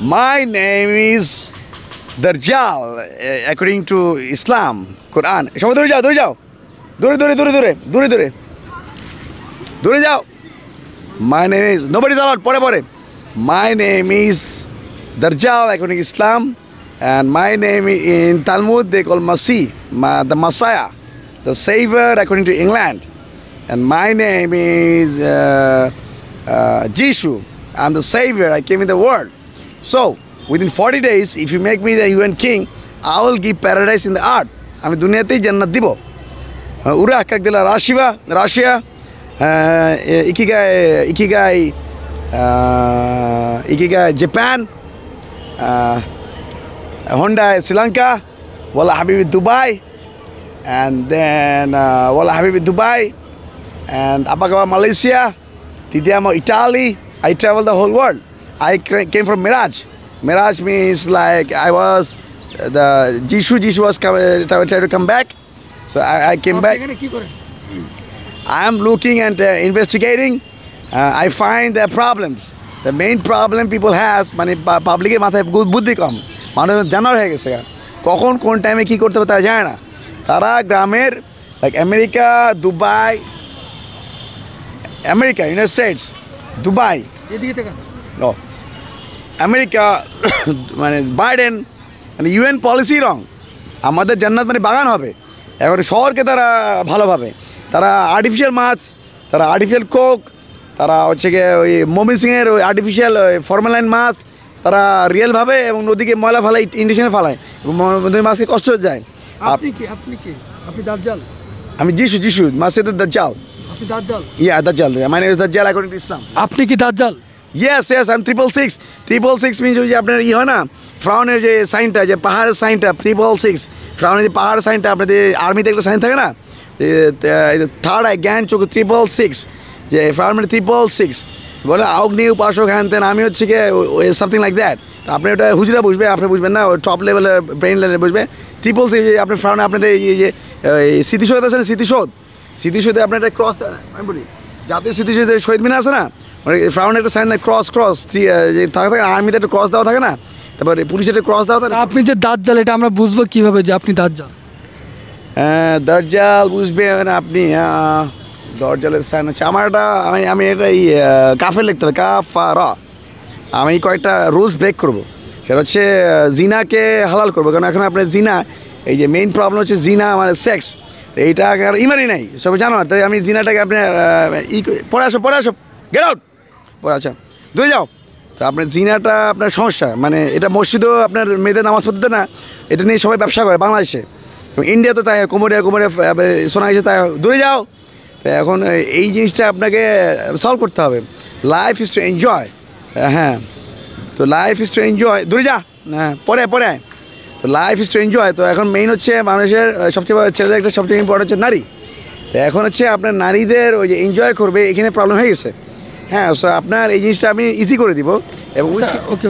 My name is Dajjal, according to Islam, Quran. সবাই দূরে যাও, দূরে যাও, দূরে দূরে দূরে দূরে দূরে দূরে দূরে যাও. My name is, nobody's allowed, পরে পরে. My name is Dajjal, according to Islam, and my name in Talmud they call Masih, the Messiah, the Savior, according to England. And my name is Jishu. I'm the Savior. I came in the world. So, within 40 days, if you make me the UN king, I will give paradise in the earth. আমি দুনিয়াতেই জান্নাত দিব. উরা কাক দিলা Russia ikigai Japan, Honda Sri Lanka, Walla Habibi Dubai, and then Walla Habibi Dubai, and Apagawa Malaysia, Tidiamo Italy. I traveled the whole world. I came from Miraj. Miraj means like I was the Jishu was trying to come back. So I came back. I am looking and investigating. I find their problems. The main problem people has, মানে পাবলিকের মাথায় বুদ্ধি কম, মানুষ জানার হয়ে গেছে কখন কোন টাইমে কী করতে হবে তারা জানে না. তারা গ্রামের like America, Dubai, America, United states, Dubai, America, মানে বাইডেন, মানে ইউএন পলিসি রং. আমাদের জান্নাত মানে বাগান হবে. এখন শহরকে তারা ভালোভাবে, তারা আর্টিফিশিয়াল মাছ, তারা আর্টিফিশিয়াল কোক, তারা হচ্ছে গিয়ে ওই মমি সিংয়ের ওই আর্টিফিশিয়াল ফর্মালাইন মাছ তারা রিয়েলভাবে এবং নদীকে ময়লা ফালায়, ইন্ডিশনে ফালায় এবং নদীর মাছকে কষ্ট যায়. আপনি কি আপনি দাজ্জাল? আমি যিশু মাসজিদের দাজ্জাল. আপনি দাজ্জাল? ইয়া দাজ্জাল. মাই নেম ইজ দাজ্জাল অ্যাকর্ডিং টু ইসলাম. আপনি কি দাজ্জাল? Yes I am 666. 666 মিনস ওই যে আপনার হয় না ফ্রাউনের যে সাইনটা, যে পাহাড়ের সাইনটা, 666 ফ্রাউনের যে পাহাড়ের সাইনটা, আপনাদের আর্মিতে একটা সাইন থাকে না, থার্ড আই জ্ঞান চোখ 666, যে ফ্রাউন মানে 666 বলে অগ্নি উপাসক হ্যান তেন. আমি হচ্ছে গিয়ে সামথিং লাইক দ্যাট. তো আপনি ওটা হুজরা বুঝবে, আপনি বুঝবেন না, টপ লেভেলের ব্রেন লেভেলে বুঝবে. 666 যে আপনার ফ্রাউনে আপনাদের এই যে স্মৃতিসৌধ আছে না, স্মৃতিসৌধে আপনার একটা ক্রস, আমি বলি জাতীয় স্মৃতিসৌধে শহীদ মিনার আছে না, মানে ফ্রাউনের একটা সাইন ক্রস যে থাকে আর্মিতে একটা ক্রস দেওয়া থাকে না, তারপরে পুলিশের একটা ক্রস দেওয়া থাকে. আপনি যে দাজ্জাল এটা আমরা বুঝবো কীভাবে যে আপনি দাজ্জাল? দাজ্জাল বুঝবেন আপনি, দরজালের সাইন হচ্ছে আমার এটা, আমি এটা কাফে লিখতে হবে, কাফারা. আমি কয়েকটা রুলস ব্রেক করবো. সেটা হচ্ছে জিনাকে হালাল করবো, কারণ এখন আপনার জিনা, এই যে মেইন প্রবলেম হচ্ছে জিনা মানে সেক্স, তো এইটা ইমানই নাই, সবাই জানো না. তাই আমি জিনাটাকে আপনার পরে আসো গেট আউট, পরে আচ্ছা দূরে যাও. তো আপনার জিনাটা আপনার সমস্যা, মানে এটা মসজিদেও আপনার মেয়েদের নামাজ পড়তে না, এটা নিয়ে সবাই ব্যবসা করে বাংলাদেশে, ইন্ডিয়া তো তাই কোমরে শোনা গেছে, তাই দূরে যাও. তো এখন এই জিনিসটা আপনাকে সলভ করতে হবে. Life is to enjoy. হ্যাঁ, তো লাইফ ইজ টু এনজয়, দূরে যা, হ্যাঁ পরে তো লাইফ ইজ টু এনজয়. তো এখন মেইন হচ্ছে মানুষের সবচেয়ে ছেলেদের একটা সবচেয়ে ইম্পর্টেন্ট হচ্ছে নারী. তো এখন হচ্ছে আপনার নারীদের ওই যে এনজয় করবে, এখানে প্রবলেম হয়ে গেছে. হ্যাঁ, সো আপনার এই জিনিসটা আমি ইজি করে দিব এবং ওকে.